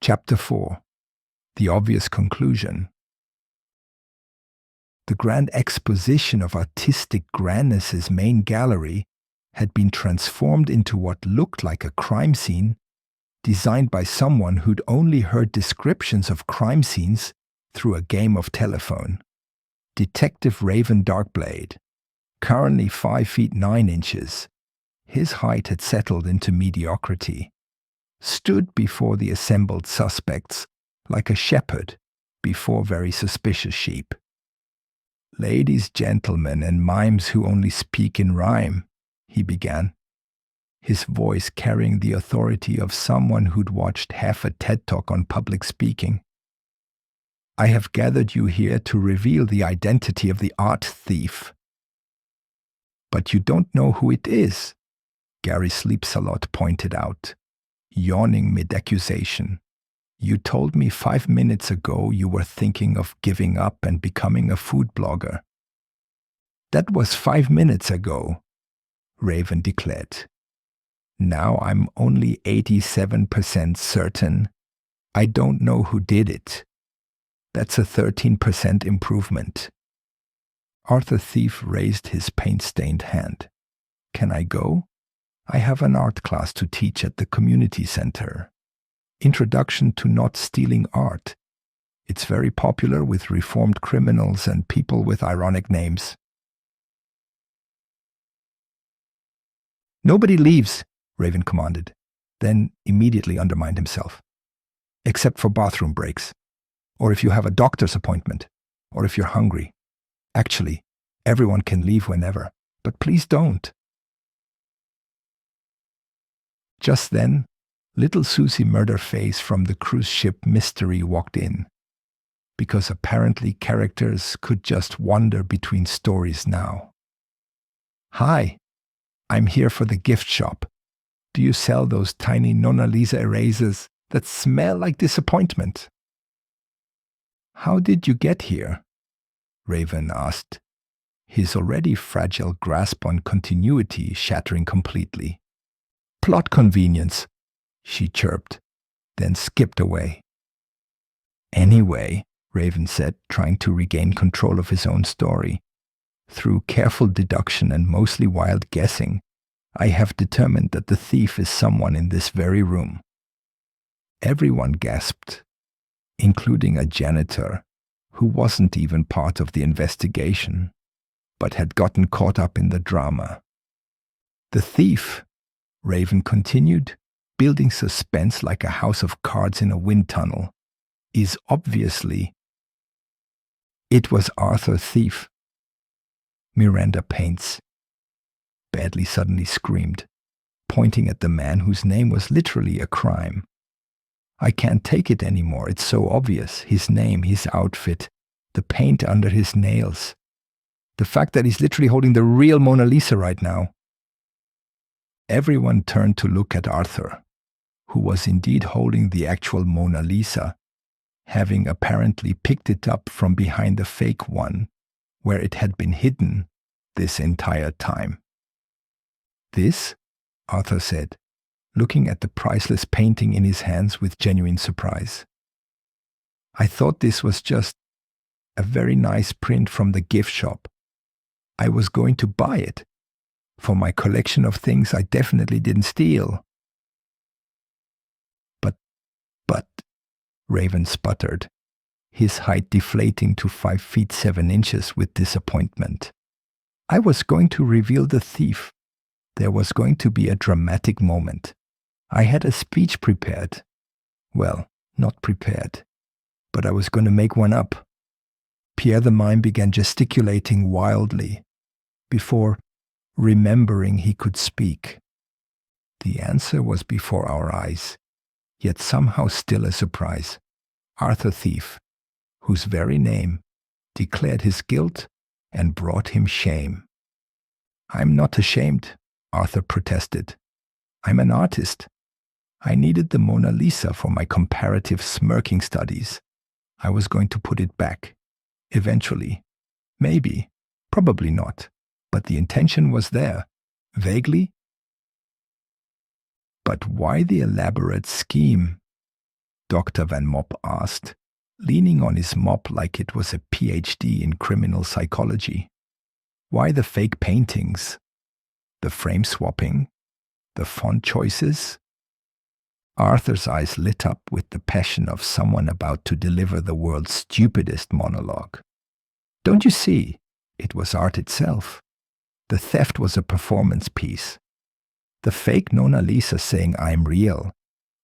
Chapter 4. The Obvious Conclusion. The grand exposition of artistic grandness's main gallery had been transformed into what looked like a crime scene, designed by someone who'd only heard descriptions of crime scenes through a game of telephone. Detective Raven Darkblade, currently 5 feet 9 inches, his height had settled into mediocrity, stood before the assembled suspects like a shepherd before very suspicious sheep. "Ladies, gentlemen, and mimes who only speak in rhyme," he began, his voice carrying the authority of someone who'd watched half a TED Talk on public speaking. "I have gathered you here to reveal the identity of the art thief." "But you don't know who it is," Gary Sleeps-A-Lot pointed out, yawning mid-accusation. "You told me 5 minutes ago you were thinking of giving up and becoming a food blogger." "That was 5 minutes ago," Raven declared. "Now I'm only 87% certain I don't know who did it. That's a 13% improvement." Arthur Thief raised his paint-stained hand. "Can I go? I have an art class to teach at the community center. Introduction to Not Stealing Art. It's very popular with reformed criminals and people with ironic names." "Nobody leaves," Raven commanded, then immediately undermined himself. "Except for bathroom breaks. Or if you have a doctor's appointment. Or if you're hungry. Actually, everyone can leave whenever, but please don't." Just then, little Susie Murderface from the cruise ship Mystery walked in, because apparently characters could just wander between stories now. "Hi, I'm here for the gift shop. Do you sell those tiny Nona Lisa erasers that smell like disappointment?" "How did you get here?" Raven asked, his already fragile grasp on continuity shattering completely. "Plot convenience," she chirped, then skipped away. "Anyway," Raven said, trying to regain control of his own story, "through careful deduction and mostly wild guessing, I have determined that the thief is someone in this very room." Everyone gasped, including a janitor who wasn't even part of the investigation, but had gotten caught up in the drama. "The thief," Raven continued, building suspense like a house of cards in a wind tunnel, "is obviously—" "It was Arthur Thief," Miranda Paints badly suddenly screamed, pointing at the man whose name was literally a crime. "I can't take it anymore. It's so obvious. His name, his outfit, the paint under his nails. The fact that he's literally holding the real Mona Lisa right now." Everyone turned to look at Arthur, who was indeed holding the actual Mona Lisa, having apparently picked it up from behind the fake one, where it had been hidden this entire time. "This?" Arthur said, looking at the priceless painting in his hands with genuine surprise. "I thought this was just a very nice print from the gift shop. I was going to buy it for my collection of things I definitely didn't steal." But, Raven sputtered, his height deflating to 5 feet 7 inches with disappointment. "I was going to reveal the thief. There was going to be a dramatic moment. I had a speech prepared. Well, not prepared, but I was going to make one up." Pierre the mime began gesticulating wildly, before remembering he could speak. The answer was before our eyes, yet somehow still a surprise. Arthur Thief, whose very name declared his guilt and brought him shame. "I'm not ashamed," Arthur protested. "I'm an artist. I needed the Mona Lisa for my comparative smirking studies. I was going to put it back. Eventually. Maybe. Probably not. But the intention was there. Vaguely. But why the elaborate scheme?" Dr. Van Mop asked, leaning on his mop like it was a PhD in criminal psychology. Why the fake paintings? The frame swapping? The font choices? Arthur's eyes lit up with the passion of someone about to deliver the world's stupidest monologue. Don't you see? It was art itself. The theft was a performance piece. The fake Nona Lisa saying I'm real,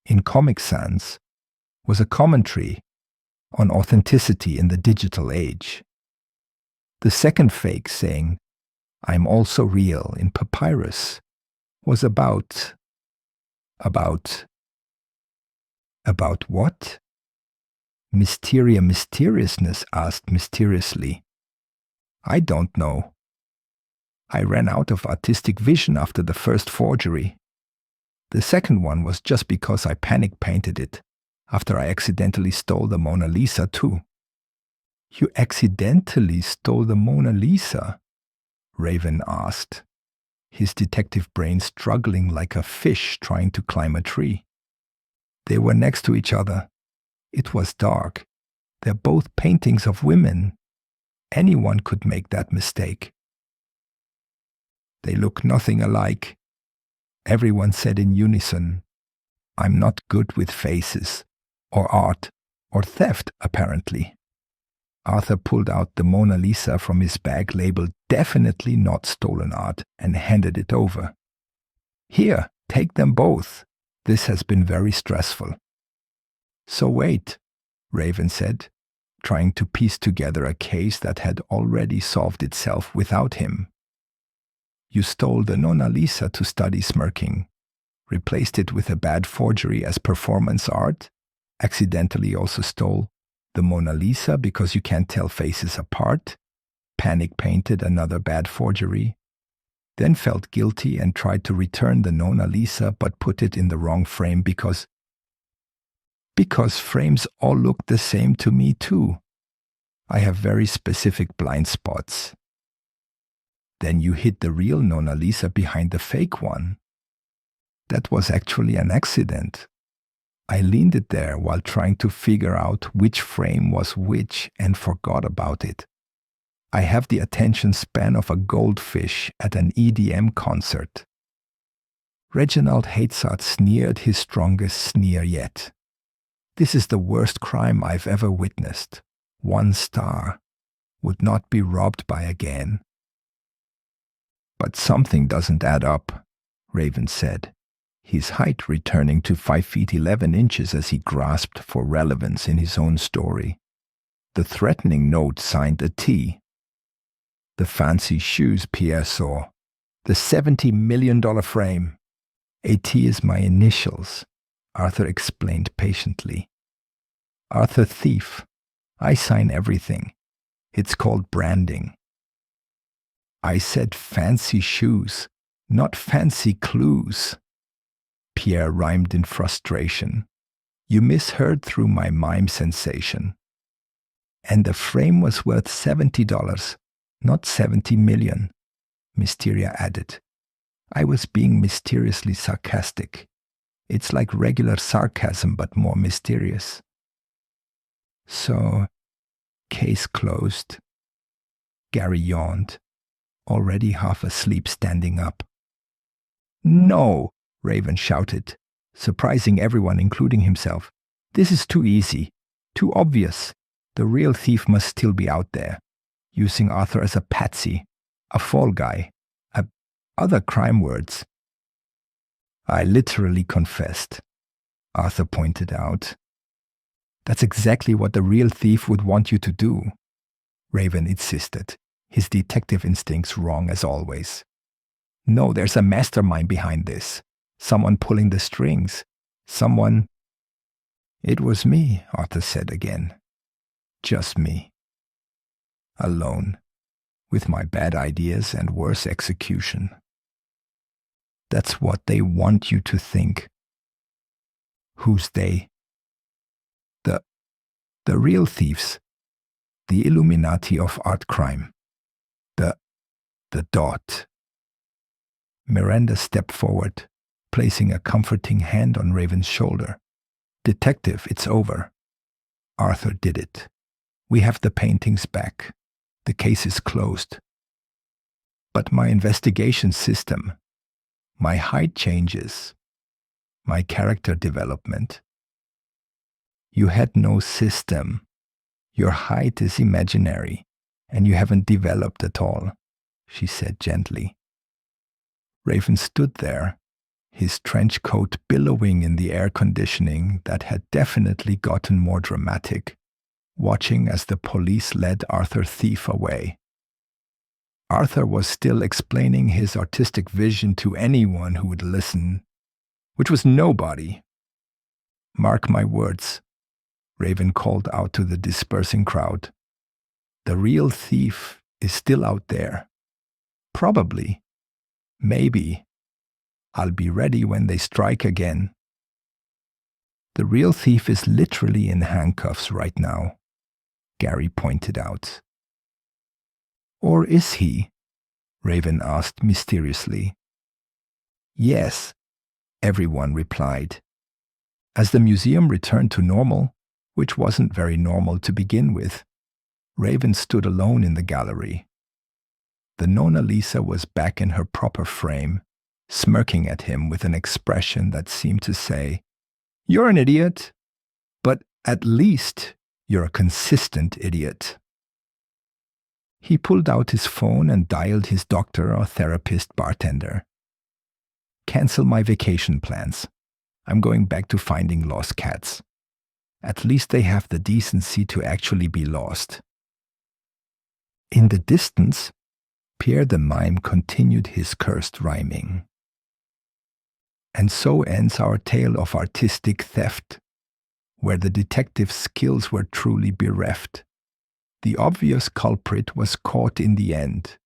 in Comic Sans, was a commentary on authenticity in the digital age. The second fake saying I'm also real in Papyrus was about what? Mysteriousness asked mysteriously. I don't know. I ran out of artistic vision after the first forgery. The second one was just because I panic painted it, after I accidentally stole the Mona Lisa too. You accidentally stole the Mona Lisa? Raven asked, his detective brain struggling like a fish trying to climb a tree. They were next to each other. It was dark. They're both paintings of women. Anyone could make that mistake. They look nothing alike. Everyone said in unison, I'm not good with faces, or art, or theft, apparently. Arthur pulled out the Mona Lisa from his bag labeled definitely not stolen art and handed it over. Here, take them both. This has been very stressful. So wait, Raven said, trying to piece together a case that had already solved itself without him. You stole the Nona Lisa to study smirking, replaced it with a bad forgery as performance art, accidentally also stole the Mona Lisa because you can't tell faces apart, panic painted another bad forgery, then felt guilty and tried to return the Nona Lisa but put it in the wrong frame because frames all look the same to me too. I have very specific blind spots. Then you hid the real Nona Lisa behind the fake one. That was actually an accident. I leaned it there while trying to figure out which frame was which and forgot about it. I have the attention span of a goldfish at an EDM concert. Reginald Hazard sneered his strongest sneer yet. This is the worst crime I've ever witnessed. 1 star. Would not be robbed by again. But something doesn't add up, Raven said, his height returning to 5 feet 11 inches as he grasped for relevance in his own story. The threatening note signed a T. The fancy shoes Pierre saw. The $70 million frame. A T is my initials, Arthur explained patiently. Arthur Thief. I sign everything. It's called branding. I said fancy shoes, not fancy clues. Pierre rhymed in frustration. You misheard through my mime sensation. And the frame was worth $70, not 70 million, Mysteria added. I was being mysteriously sarcastic. It's like regular sarcasm but more mysterious. So, case closed. Gary yawned, already half asleep standing up. No, Raven shouted, surprising everyone including himself. This is too easy, too obvious. The real thief must still be out there, using Arthur as a patsy, a fall guy, other crime words. I literally confessed, Arthur pointed out. That's exactly what the real thief would want you to do, Raven insisted, his detective instincts wrong as always. No, there's a mastermind behind this. Someone pulling the strings. Someone... It was me, Arthur said again. Just me. Alone, with my bad ideas and worse execution. That's what they want you to think. Who's they? The real thieves. The Illuminati of art crime. The dot. Miranda stepped forward, placing a comforting hand on Raven's shoulder. Detective, it's over. Arthur did it. We have the paintings back. The case is closed. But my investigation system, my height changes, my character development. You had no system. Your height is imaginary, and you haven't developed at all, she said gently. Raven stood there, his trench coat billowing in the air conditioning that had definitely gotten more dramatic, watching as the police led Arthur Thief away. Arthur was still explaining his artistic vision to anyone who would listen, which was nobody. Mark my words, Raven called out to the dispersing crowd. The real thief is still out there. Probably. Maybe. I'll be ready when they strike again. The real thief is literally in handcuffs right now, Gary pointed out. Or is he? Raven asked mysteriously. Yes, everyone replied. As the museum returned to normal, which wasn't very normal to begin with, Raven stood alone in the gallery. The Nona Lisa was back in her proper frame, smirking at him with an expression that seemed to say, "You're an idiot, but at least you're a consistent idiot." He pulled out his phone and dialed his doctor or therapist bartender. "Cancel my vacation plans. I'm going back to finding lost cats. At least they have the decency to actually be lost." In the distance, Pierre the Mime continued his cursed rhyming. And so ends our tale of artistic theft, where the detective's skills were truly bereft. The obvious culprit was caught in the end,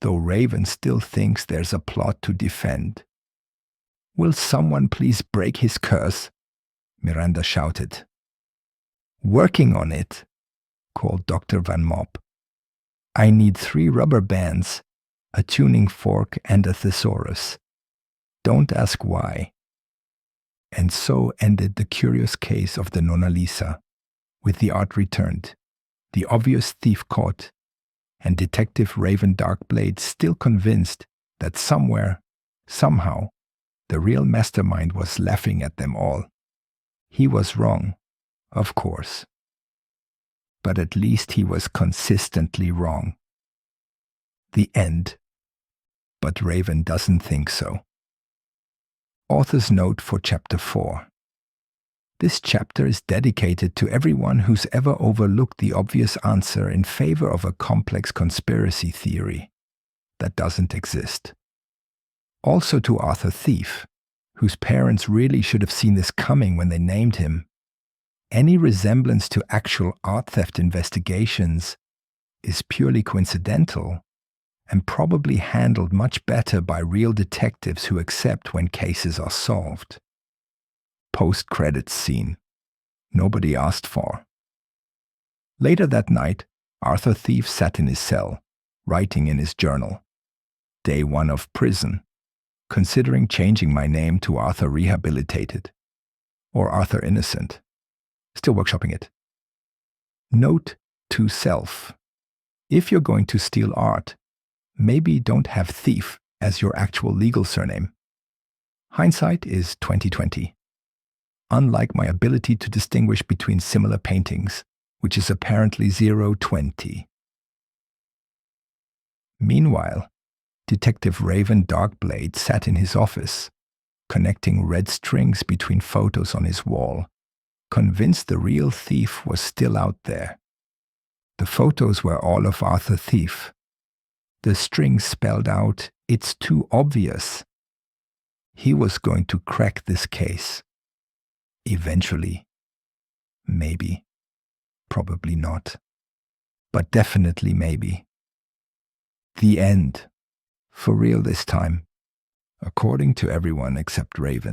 though Raven still thinks there's a plot to defend. "Will someone please break his curse?" Miranda shouted. "Working on it," called Dr. Van Mop. "I need 3 rubber bands, a tuning fork, and a thesaurus. Don't ask why." And so ended the curious case of the Nona Lisa, with the art returned, the obvious thief caught, and Detective Raven Darkblade still convinced that somewhere, somehow, the real mastermind was laughing at them all. He was wrong, of course. But at least he was consistently wrong. The end. But Raven doesn't think so. Author's note for Chapter 4. This chapter is dedicated to everyone who's ever overlooked the obvious answer in favor of a complex conspiracy theory that doesn't exist. Also to Arthur Thief, whose parents really should have seen this coming when they named him. Any resemblance to actual art theft investigations is purely coincidental and probably handled much better by real detectives who accept when cases are solved. Post-credits scene. Nobody asked for. Later that night, Arthur Thief sat in his cell, writing in his journal. Day 1 of prison. Considering changing my name to Arthur Rehabilitated. Or Arthur Innocent. Still workshopping it. Note to self. If you're going to steal art, maybe don't have thief as your actual legal surname. Hindsight is 20/20. Unlike my ability to distinguish between similar paintings, which is apparently 0/20. Meanwhile, Detective Raven Darkblade sat in his office, connecting red strings between photos on his wall, convinced the real thief was still out there. The photos were all of Arthur Thief. The strings spelled out, "It's too obvious." He was going to crack this case. Eventually. Maybe. Probably not. But definitely maybe. The end. For real this time. According to everyone except Raven.